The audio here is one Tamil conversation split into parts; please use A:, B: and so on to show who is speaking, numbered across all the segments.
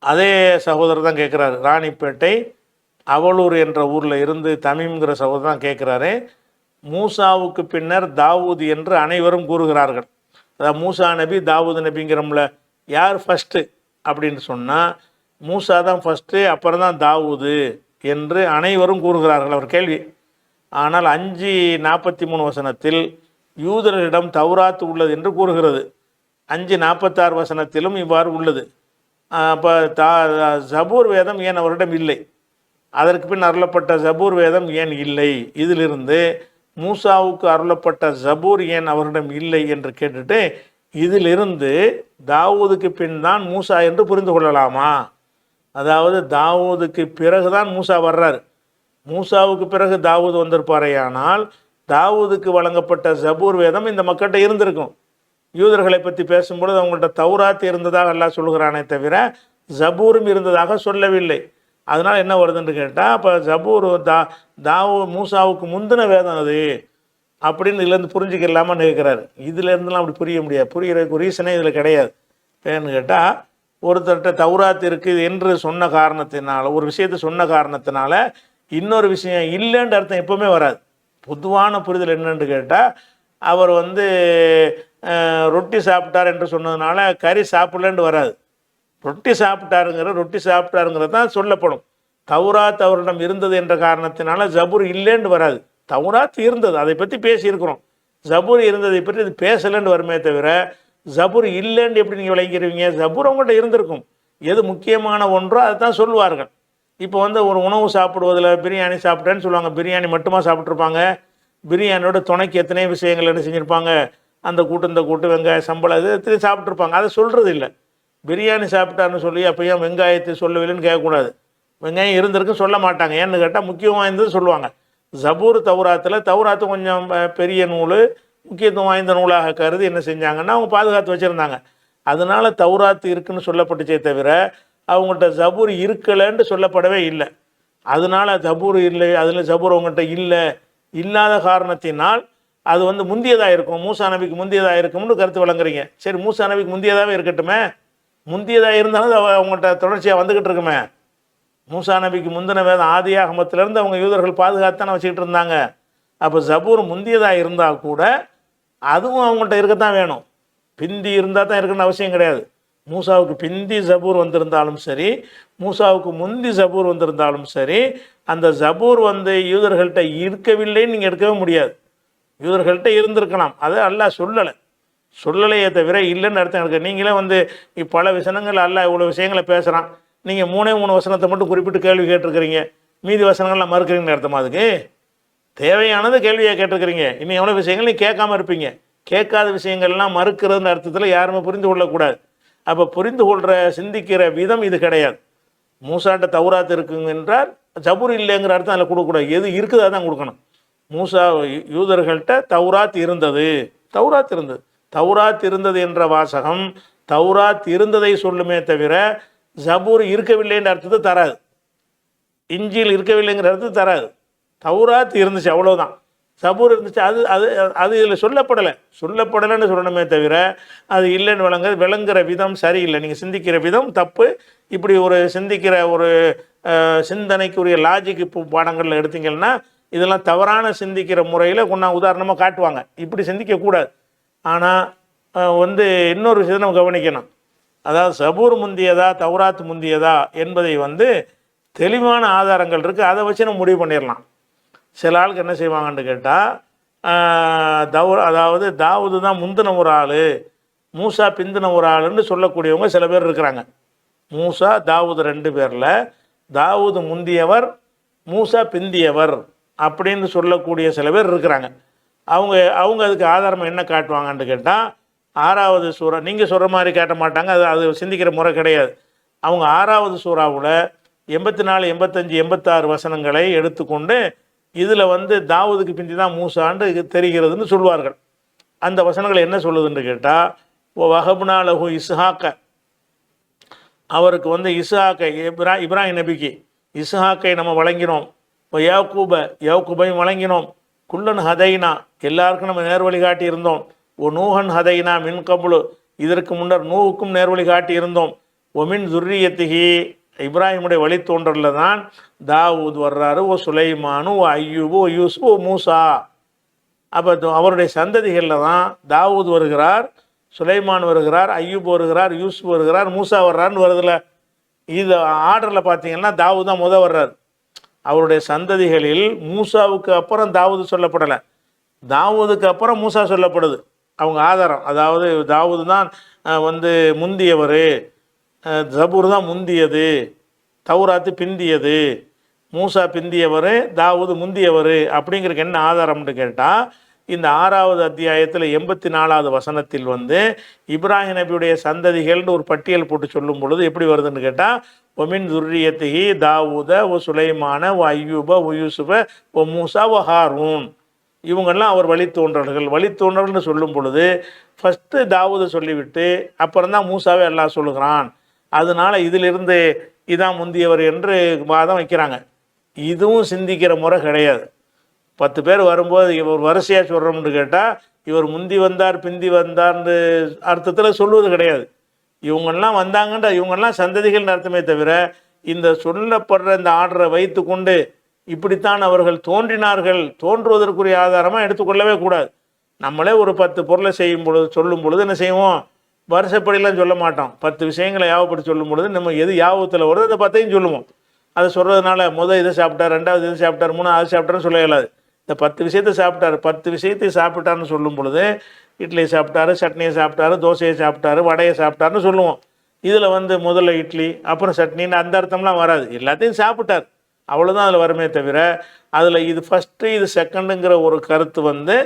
A: அதே சகோதரர் தான் கேட்குறாரு. ராணிப்பேட்டை அவலூர் என்ற ஊரில் இருந்து தமிம்ங்கிற சகோதரர் தான் கேட்குறாரு. மூசாவுக்கு பின்னர் தாவூது என்று அனைவரும் கூறுகிறார்கள். அதாவது மூசா நபி தாவூது நபிங்கிறோம்ல, யார் ஃபஸ்ட்டு அப்படின்னு சொன்னால் மூசா தான் ஃபஸ்ட்டு, அப்புறம் தான் தாவூது என்று அனைவரும் கூறுகிறார்கள். அவர் கேள்வி. ஆனால் 5:43 வசனத்தில் யூதர்களிடம் தௌராத் உள்ளது என்று கூறுகிறது. 5:46 வசனத்திலும் இவ்வாறு உள்ளது. அப்போ ஜபூர் வேதம் ஏன் அவரிடம் இல்லை? அதற்கு பின் அருளப்பட்ட ஜபூர் வேதம் ஏன் இல்லை? இதிலிருந்து மூசாவுக்கு அருளப்பட்ட ஜபூர் ஏன் அவரிடம் இல்லை என்று கேட்டுட்டு, இதிலிருந்து தாவூதுக்கு பின் தான் மூசா என்று புரிந்து கொள்ளலாமா? அதாவது தாவூதுக்கு பிறகு தான் மூசா வர்றார். மூசாவுக்கு பிறகு தாவூது வந்திருப்பாரையானால் தாவூதுக்கு வழங்கப்பட்ட ஜபூர் வேதம் இந்த மக்கள்கிட்ட இருந்திருக்கும். யூதர்களை பற்றி பேசும்பொழுது அவங்கள்ட்ட தௌராத் இருந்ததாக அல்லாஹ் சொல்கிறானே தவிர ஜபூரும் இருந்ததாக சொல்லவில்லை. அதனால் என்ன வருதுன்னு கேட்டால், அப்போ ஜபூர் மூசாவுக்கு முந்தின வேதம் அது அப்படின்னு இதுலேருந்து புரிஞ்சுக்கலாமான்னு கேட்குறாரு. இதுலேருந்துலாம் அப்படி புரிய முடியாது. புரிகிறதுக்கு ரீசனே இதில் கிடையாது. ஏன்னு கேட்டால், ஒருத்தர்கிட்ட தௌராத் இருக்குது என்று சொன்ன காரணத்தினால, ஒரு விஷயத்தை சொன்ன காரணத்தினால இன்னொரு விஷயம் இல்லைன்ற அர்த்தம் எப்போவுமே வராது. பொதுவான புரிதல் என்னன்னு கேட்டால், அவர் ரொட்டி சாப்பிட்டார் என்று சொன்னதுனால கறி சாப்பிடலன்னு வராது. ரொட்டி சாப்பிட்டாருங்கிறது தான் சொல்லப்படும். தௌராத் அவரிடம் இருந்தது என்ற காரணத்தினால ஜபூர் இல்லைன்னு வராது. தௌராத் இருந்தது, அதை பற்றி பேசியிருக்கிறோம். ஜபூர் இருந்ததை பற்றி இது பேசலைன்னு வருமே தவிர ஜபூர் இல்லைன்னு எப்படி நீங்கள் விளங்கிடுவீங்க? ஜபூர் அவங்கள்ட்ட இருந்திருக்கும். எது முக்கியமான ஒன்றோ அதை தான் சொல்லுவார்கள். இப்போ ஒரு உணவு சாப்பிடுவதில் பிரியாணி சாப்பிட்டேன்னு சொல்லுவாங்க. பிரியாணி மட்டுமா சாப்பிட்ருப்பாங்க? பிரியாணியோட துணைக்கு எத்தனை விஷயங்கள் என்ன செஞ்சுருப்பாங்க? அந்த கூட்டு, இந்த கூட்டு, வெங்காயம், சம்பளம், இது எத்தனை சாப்பிட்ருப்பாங்க. அதை சொல்கிறது இல்லை. பிரியாணி சாப்பிட்டான்னு சொல்லி அப்போ ஏன் வெங்காயத்தை சொல்லவில்லைன்னு கேட்கக்கூடாது. வெங்காயம் இருந்திருக்குன்னு சொல்ல மாட்டாங்க. ஏன்னு கேட்டால் முக்கியம் வாய்ந்தது சொல்லுவாங்க. ஜபூர் தௌராத்து கொஞ்சம் பெரிய நூல், முக்கியத்துவம் வாய்ந்த நூலாக கருதி என்ன செஞ்சாங்கன்னா அவங்க பாதுகாத்து வச்சுருந்தாங்க. அதனால் தௌராத்து இருக்குன்னு சொல்லப்பட்டுச்சே தவிர அவங்கள்ட்ட ஜபூர் இருக்கலைன்னு சொல்லப்படவே இல்லை. அதனால் ஜபூர் இல்லை, அதில் ஜபூர் அவங்கள்ட்ட இல்லாத காரணத்தினால் அது முந்தியதாக இருக்கும், மூசா நபிக்கு முந்தியதாக இருக்கும்னு கருத்து வழங்குறீங்க. சரி, மூசா நபிக்கு முந்தியதாகவே இருக்கட்டுமே. முந்தியதாக இருந்தாலும் அது அவங்கள்ட்ட தொடர்ச்சியாக வந்துக்கிட்டு இருக்குமே. மூசா நபிக்கு முந்தின வேதம் ஆதியாகமத்திலேருந்து அவங்க யூதர்கள் பாதுகாத்தானே வச்சுக்கிட்டு இருந்தாங்க. அப்போ ஜபூர் முந்தியதாக இருந்தால் கூட அதுவும் அவங்கள்ட்ட இருக்கத்தான் வேணும். பிந்தி இருந்தால் தான் இருக்குன்னு அவசியம் கிடையாது. மூசாவுக்கு பிந்தி ஜபூர் வந்திருந்தாலும் சரி, மூசாவுக்கு முந்தி ஜபூர் வந்திருந்தாலும் சரி, அந்த ஜபூர் யூதர்கள்ட்ட இருக்கவில்லைன்னு நீங்கள் எடுக்கவே முடியாது. யூதர்கள்ட்ட இருந்திருக்கலாம். அதை அல்லாஹ் சொல்லலையே தவிர இல்லைன்னு அர்த்தம் இருக்கு. நீங்களே பல வசனங்கள் அல்லாஹ் இவ்வளோ விஷயங்களை பேசுகிறான், நீங்கள் 3 வசனத்தை மட்டும் குறிப்பிட்டு கேள்வி கேட்டிருக்கிறீங்க, மீதி வசனங்கள்லாம் மறுக்கிறீங்கன்னு அர்த்தமா? அதுக்கு தேவையானது கேள்வியாக கேட்டிருக்கிறீங்க. இன்னும் எவ்வளோ விஷயங்கள் நீங்கள் கேட்காம இருப்பீங்க. கேட்காத விஷயங்கள்லாம் மறுக்கிறதுன்ற அர்த்தத்தில் யாருமே புரிந்து கொள்ளக்கூடாது. அப்போ புரிந்து கொள்கிற சிந்திக்கிற விதம் இது கிடையாது. மூசாட்ட தௌராத் இருக்குங்க என்றால் ஜபூர் இல்லைங்கிற அர்த்தம் அதில் கொடுக்கக்கூடாது. எது இருக்குதோ தான் கொடுக்கணும். மூசா யூதர்கள்ட்ட தௌராத் இருந்தது என்ற வாசகம் தௌராத் இருந்ததை சொல்லுமே தவிர ஜபூர் இருக்கவில்லைன்ற அர்த்தத்தை தராது. இஞ்சில் இருக்கவில்லைங்கிற அர்த்தத்தை தராது. தௌராத் இருந்துச்சு, அவ்வளோதான். ஜபூர் இருந்துச்சு, அது இதில் சொல்லப்படலைன்னு சொல்லணுமே தவிர அது இல்லைன்னு விளங்குற விதம் சரியில்லை. நீங்கள் சிந்திக்கிற விதம் தப்பு. இப்படி ஒரு சிந்திக்கிற ஒரு சிந்தனைக்குரிய லாஜிக் பாடங்களில் எடுத்தீங்கன்னா இதெல்லாம் தவறான சிந்திக்கிற முறையில் உதாரணமாக காட்டுவாங்க. இப்படி சிந்திக்கக்கூடாது. ஆனால் இன்னொரு விஷயத்தை நம்ம கவனிக்கணும். அதாவது ஜபூர் முந்தியதா தௌராத் முந்தியதா என்பதை தெளிவான ஆதாரங்கள் இருக்குது. அதை வச்சு நம்ம முடிவு பண்ணிடலாம். சில ஆளுக்கு என்ன செய்வாங்கன்னு கேட்டால், அதாவது தாவூது தான் முந்தின ஒரு ஆள், மூசா பிந்தின ஒரு ஆளுன்னு சொல்லக்கூடியவங்க சில பேர் இருக்கிறாங்க. மூசா தாவூது 2 பேரில் தாவூது முந்தியவர், மூசா பிந்தியவர் அப்படின்னு சொல்லக்கூடிய சில பேர் இருக்கிறாங்க. அவங்க அதுக்கு ஆதாரம் என்ன காட்டுவாங்கன்னு கேட்டால், 6வது சூறா, நீங்கள் சொல்கிற மாதிரி காட்ட மாட்டாங்க. அது சிந்திக்கிற முறை கிடையாது. அவங்க 6வது சூறாவில் 84, 85, 86 வசனங்களை எடுத்துக்கொண்டு இதில் தாவூதுக்கு பிந்தி தான் மூசான்னு தெரிகிறதுன்னு சொல்வார்கள். அந்த வசனங்கள் என்ன சொல்லுதுன்னு கேட்டால், வஹப்னா லஹு இஸ்ஹாக்க, அவருக்கு இஸ்ஹாக்கை, இப்ராஹிம் நபிக்கு இஸ்ஹாக்கை நம்ம வழங்கினோம். யாக்கூபையும் வழங்கினோம். குல்லன் ஹதைனா, எல்லாருக்கும் நம்ம நேர்வழி காட்டி இருந்தோம். நூஹன் ஹதைனா மின் கபுலு, இதற்கு முன்னர் நூவுக்கும் நேர்வழி காட்டி இருந்தோம். ஒமின் துர்ரியத்திகி இப்ராஹிமுடைய வழித்தோன்றலில் தான் தாவூத் வர்றாரு, ஓ சுலைமானு, ஓ ஐயூபு, ஓ யூசுப், ஓ மூசா. அப்போ அவருடைய சந்ததிகளில் தான் தாவூத் வருகிறார், சுலைமான் வருகிறார், ஐயூப் வருகிறார், யூசுப் வருகிறார், மூசா வர்றாருன்னு வருதுல. இது ஆர்டரில் பார்த்தீங்கன்னா தாவூத் தான் வர்றார். அவருடைய சந்ததிகளில் மூசாவுக்கு அப்புறம் தாவூது சொல்லப்படலை, தாவூதுக்கு அப்புறம் மூசா சொல்லப்படுது. அவங்க ஆதாரம், அதாவது தாவூது தான் முந்தியவர், ஜபூர் தான் முந்தியது, தௌராத்து பிந்தியது, மூசா பிந்தியவர், தாவூது முந்தியவர் அப்படிங்கிறதுக்கு என்ன ஆதாரம்னு கேட்டால், இந்த 6வது அத்தியாயத்தில் 84வது வசனத்தில் இப்ராஹிம் நபியுடைய சந்ததிகள்னு ஒரு பட்டியல் போட்டு சொல்லும் பொழுது எப்படி வருதுன்னு கேட்டால், ஒமின் துர்ரியத்திஹி தாவூத, ஓ சுலைமான, ஓ ஐயூப, ஓ யூசுப, ஓ மூசா, ஓ ஹாரூன். இவங்கெல்லாம் அவர் வழித்தோன்றல்கள். வழித்தோன்றல்னு சொல்லும் பொழுது ஃபஸ்ட்டு தாவூதை சொல்லிவிட்டு அப்புறம் தான் மூசாவை எல்லாம் சொல்லுகிறான். அதனால் இதிலிருந்து இதான் முந்தியவர் என்று வாதம் வைக்கிறாங்க. இதுவும் சிந்திக்கிற முறை கிடையாது. 10 பேர் வரும்போது இவர் வரிசையாக சொல்கிறோம்னு கேட்டால், இவர் முந்தி வந்தார் பிந்தி வந்தார்னு அர்த்தத்தில் சொல்லுவது கிடையாது. இவங்கெல்லாம் வந்தாங்கன்ற இவங்கெல்லாம் சந்ததிகள்னு அர்த்தமே தவிர, இந்த சொல்லப்படுற இந்த ஆர்டரை வைத்து கொண்டு இப்படித்தான் அவர்கள் தோன்றினார்கள், தோன்றுவதற்குரிய ஆதாரமாக எடுத்துக்கொள்ளவே கூடாது. நம்மளே ஒரு 10 பொருளை செய்யும் பொழுது சொல்லும் பொழுது என்ன செய்வோம், வருஷப்படியெல்லாம் சொல்ல மாட்டோம். 10 விஷயங்களை யாவப்படி சொல்லும் பொழுது நம்ம எது யாபத்தில் வருது அந்த 10ஐயும் சொல்லுவோம். அதை சொல்கிறதுனால இதை சாப்பிட்டார், 2வது இதை சாப்பிட்டார், 3வது சாப்பிட்டார்னு சொல்ல இயலாது. இந்த 10 விஷயத்தை சாப்பிட்டார், 10 விஷயத்தை சாப்பிட்டார்னு சொல்லும் பொழுது இட்லி சாப்பிட்டாரு, சட்னியை சாப்பிட்டாரு, தோசையை சாப்பிட்டாரு, வடையை சாப்பிட்டாருன்னு சொல்லுவோம். இதில் முதல்ல இட்லி அப்புறம் சட்னின்னு அந்த அர்த்தம்லாம் வராது. எல்லாத்தையும் சாப்பிட்டார், அவ்வளோதான் அதில் வருமே தவிர, அதில் இது ஃபஸ்ட்டு இது செகண்டுங்கிற ஒரு கருத்து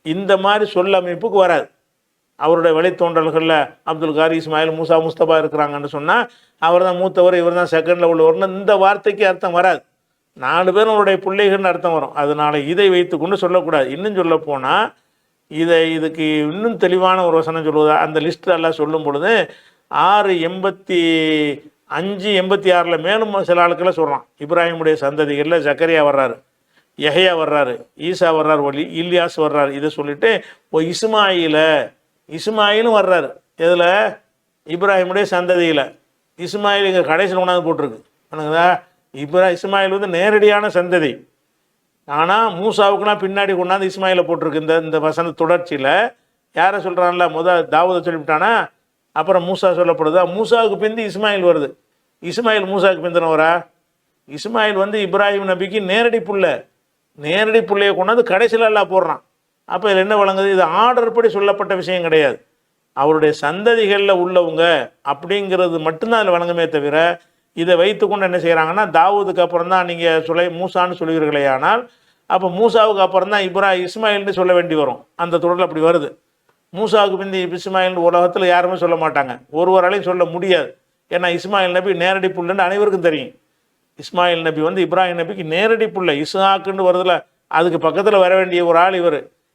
A: இந்த மாதிரி சொல் அமைப்புக்கு வராது. அவருடைய வழித்தோன்றல்களில் அப்துல் காரி, இஸ்மாயில், மூசா, முஸ்தபா இருக்கிறாங்கன்னு சொன்னால் அவர் தான் மூத்தவர், இவர் தான் செகண்டில் உள்ளவர்னு இந்த வார்த்தைக்கு அர்த்தம் வராது. 4 பேரும் அவருடைய பிள்ளைகள்னு அர்த்தம் வரும். அதனால் இதை வைத்து கொண்டு சொல்லக்கூடாது. இன்னும் சொல்ல போனால் இதுக்கு இன்னும் தெளிவான ஒரு வசனம் சொல்லுவதா, அந்த லிஸ்ட்டு எல்லாம் சொல்லும் பொழுது 685 86 மேலும் சில ஆட்களை சொல்கிறான். இப்ராஹிமுடைய சந்ததிகளில் ஜக்கரியா வர்றாரு, யஹ்யா வர்றாரு, ஈசா வர்றார், இல்யாஸ் வர்றாரு. இதை சொல்லிவிட்டு இஸ்மாயிலும் வர்றாரு. இதில் இப்ராஹிமுடைய சந்ததியில் இஸ்மாயில் இங்கே கடைசியில் கொண்டாந்து போட்டிருக்கு. என்னங்கதா, இஸ்மாயில் நேரடியான சந்ததி. ஆனால் மூசாவுக்குனா பின்னாடி கொண்டாந்து இஸ்மாயிலை போட்டிருக்கு. இந்த வசன தொடர்ச்சியில் யாரை சொல்கிறான்ல, தாவூதை சொல்லிவிட்டானா, அப்புறம் மூசா சொல்லப்படுதா, மூசாவுக்கு பிந்தி இஸ்மாயில் வருது. இஸ்மாயில் மூசாவுக்கு பிந்தினவரா? இஸ்மாயில் இப்ராஹிம் நபிக்கு நேரடி புள்ளையை கொண்டாந்து கடைசியில் எல்லாம் போடுறான். அப்போ இதில் என்ன வழங்குது, இது ஆர்டர் படி சொல்லப்பட்ட விஷயம் கிடையாது, அவருடைய சந்ததிகளில் உள்ளவங்க அப்படிங்கிறது மட்டும்தான் அதில் வழங்குமே தவிர, இதை வைத்து கொண்டு என்ன செய்கிறாங்கன்னா, தாவூதுக்கு அப்புறம் தான் நீங்கள் மூசான்னு சொல்லுவீர்களே, ஆனால் அப்போ மூசாவுக்கு அப்புறம் தான் இஸ்மாயில்னு சொல்ல வேண்டி வரும். அந்த தொடரில் அப்படி வருது. மூசாவுக்கு பிந்தி இஸ்மாயில் உலகத்தில் யாருமே சொல்ல மாட்டாங்க, ஒருவராலையும் சொல்ல முடியாது. ஏன்னா இஸ்மாயில் நபி நேரடி புள்ளைன்னு அனைவருக்கும் தெரியும். இஸ்மாயில் நபி இப்ராஹிம் நபிக்கு நேரடி புள்ளை, இஸ்ஹாக்குன்னு வருதுல, அதுக்கு பக்கத்தில் வர வேண்டிய ஒரு ஆள்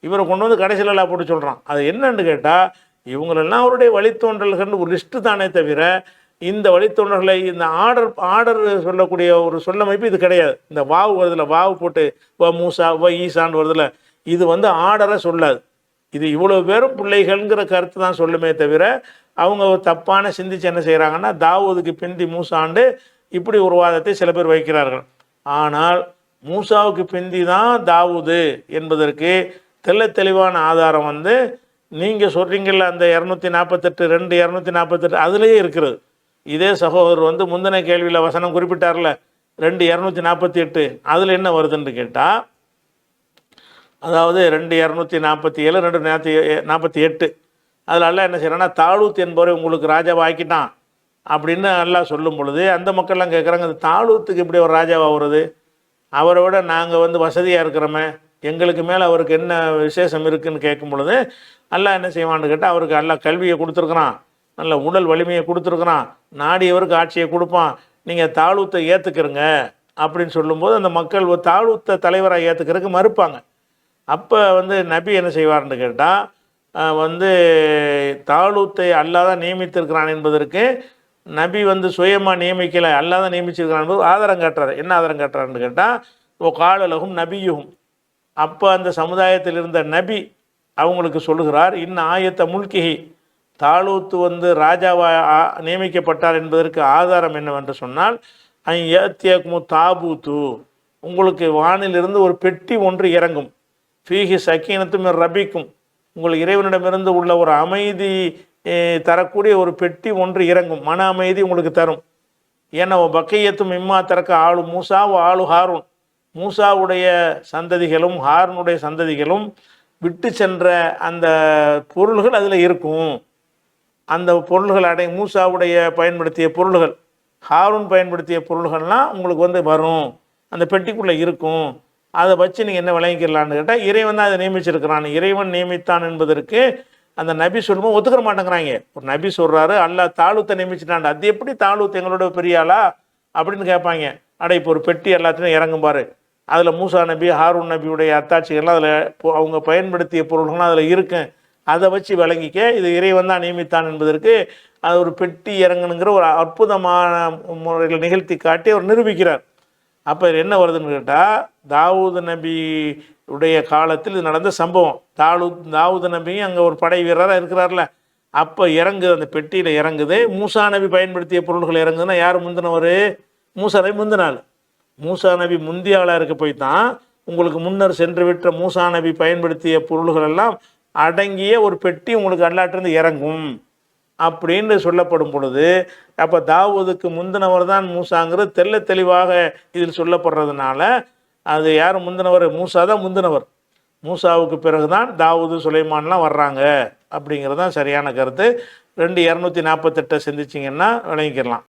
A: இவரை கொண்டு கடைசியில் எல்லாம் போட்டு சொல்கிறான். அது என்னன்னு கேட்டால், இவங்களெல்லாம் அவருடைய வழித்தோன்றல்கள்னு ஒரு லிஸ்ட்டு தானே தவிர, இந்த வழித்தோன்றல்களை இந்த ஆர்டர் சொல்லக்கூடிய ஒரு சொல்லமைப்பு இது கிடையாது. இந்த வாவு வருதுல, வாவு போட்டு மூசா ஈசான்னு வருதுல, இது ஆர்டரை சொல்லாது. இது இவ்வளோ பேரும் பிள்ளைகள்ங்கிற கருத்து தான் சொல்லுமே தவிர, அவங்க தப்பான சிந்திச்சு என்ன செய்கிறாங்கன்னா, தாவூதுக்கு பிந்தி மூசாண்டு இப்படி ஒரு வாதத்தை சில பேர் வைக்கிறார்கள். ஆனால் மூசாவுக்கு பிந்தி தான் தாவூது என்பதற்கு தெளிவான ஆதாரம் நீங்கள் சொல்கிறீங்கள்ல, அந்த 248 248 அதுலேயே இருக்கிறது. இதே சகோதரர் முந்தின கேள்வியில் வசனம் குறிப்பிட்டார்ல 248, அதில் என்ன வருதுன்னு கேட்டால், அதாவது 2247 248 அதில் அல்ல என்ன செய்கிறான்னா, தாலூத் என்பவரை உங்களுக்கு ராஜாவை ஆக்கிட்டான் அப்படின்னு எல்லாம் சொல்லும் பொழுது அந்த மக்கள்லாம் கேட்குறாங்க, அந்த தாலூத்துக்கு இப்படி ஒரு ராஜாவாக வருது, அவரை விட நாங்கள் வசதியாக இருக்கிறோமே, எங்களுக்கு மேலே அவருக்கு என்ன விசேஷம் இருக்குதுன்னு கேட்கும் பொழுது அல்லாஹ் என்ன செய்வான்னு கேட்டால், அவருக்கு அல்லாஹ் கல்வியை கொடுத்துருக்குறான், நல்ல உடல் வலிமையை கொடுத்துருக்குறான், நாடியவருக்கு ஆட்சியை கொடுப்பான், நீங்கள் தாலூத்தை ஏற்றுக்கிறங்க அப்படின்னு சொல்லும்போது அந்த மக்கள் ஒரு தாலூத்தை தலைவராக ஏற்றுக்கிறதுக்கு மறுப்பாங்க. அப்போ நபி என்ன செய்வார்னு கேட்டால், தாலூத்தை அல்லாஹ் தான் நியமித்திருக்கிறான் என்பதற்கு நபி சுயமாக நியமிக்கலை, அல்லாஹ் தான் நியமிச்சிருக்கிறான் என்பது ஆதாரம் காட்டுறாரு. என்ன ஆதாரம் காட்டுறாருன்னு கேட்டால், ஓ காலலகும் நபியுகும், அப்போ அந்த சமுதாயத்தில் இருந்த நபி அவங்களுக்கு சொல்லுகிறார், இன்ன ஆயத்த முல்கிஹி, தாலூத்து வந்து ராஜாவா நியமிக்கப்பட்டார் என்பதற்கு ஆதாரம் என்னவென்று சொன்னால், ஏத்தியக்மு தாபூத்து, உங்களுக்கு வானிலிருந்து ஒரு பெட்டி ஒன்று இறங்கும், ஃபீஹி சக்கீனத்தும் ரபிக்கும், உங்கள் இறைவனிடமிருந்து உள்ள ஒரு அமைதி தரக்கூடிய ஒரு பெட்டி ஒன்று இறங்கும், மன அமைதி உங்களுக்கு தரும். ஏன்னா பக்கையத்தும் இம்மா திறக்க ஆளு மூசா ஆளு ஹாரூன், மூசாவுடைய சந்ததிகளும் ஹாரூனுடைய சந்ததிகளும் விட்டு சென்ற அந்த பொருள்கள் அதில் இருக்கும். அந்த பொருள்கள் மூசாவுடைய பயன்படுத்திய பொருள்கள், ஹாரூன் பயன்படுத்திய பொருள்கள்லாம் உங்களுக்கு வந்து வரும், அந்த பெட்டிக்குள்ளே இருக்கும். அதை வச்சு நீங்கள் என்ன விளங்கிக்கலான்னு கேட்டால், இறைவன் தான் அதை நியமிச்சிருக்கிறான், இறைவன் நியமித்தான் என்பதற்கு அந்த நபி சொல்லும்போது ஒத்துக்கிற மாட்டேங்கிறாங்க. ஒரு நபி சொல்கிறாரு அல்லாஹ் தாலூத்தை நியமிச்சிட்டான், அது எப்படி தாலூத் எங்களோட பெரிய ஆளா அப்படின்னு கேட்பாங்க. இப்போ ஒரு பெட்டி எல்லாத்தையும் இறங்கும் பாரு, அதில் மூசா நபி ஹாரூன் நபியுடைய அத்தாட்சிகள்லாம் அதில் அவங்க பயன்படுத்திய பொருள்கள்லாம் அதில் இருக்கும், அதை வச்சு விளங்கிக்க இது இறைவன் தான் நியமித்தான் என்பதற்கு அது ஒரு பெட்டி இறங்கணுங்கிற ஒரு அற்புதமான முறையில் நிகழ்த்தி காட்டி அவர் நிரூபிக்கிறார். அப்போ என்ன வருதுன்னு கேட்டால், தாவூது நபி உடைய காலத்தில் இது நடந்த சம்பவம். தாவூது நபியும் அங்கே ஒரு படை வீரராக இருக்கிறார்ல, அப்போ இறங்குது, அந்த பெட்டியில் இறங்குது. மூசா நபி பயன்படுத்திய பொருள்கள் இறங்குதுன்னா யார் முந்தினவர்? மூசா நபி முந்தினாள். மூசா நபி முந்திய ஆளாக இருக்க போய் தான் உங்களுக்கு முன்னர் சென்று விட்ட மூசா நபி பயன்படுத்திய பொருள்கள் எல்லாம் அடங்கிய ஒரு பெட்டி உங்களுக்கு அல்லாட்டிருந்து இறங்கும் அப்படின்னு சொல்லப்படும் பொழுது, அப்போ தாவூதுக்கு முந்தினவர் தான் மூசாங்கிறது தெல்ல தெளிவாக இதில் சொல்லப்படுறதுனால, அது யார் முந்தினவர்? மூசா தான் முந்தினவர். மூசாவுக்கு பிறகு தான் தாவூது சுலைமான்லாம் வர்றாங்க அப்படிங்கிறது தான் சரியான கருத்து. 2 248 சிந்திச்சிங்கன்னா விளங்கிக்கலாம்.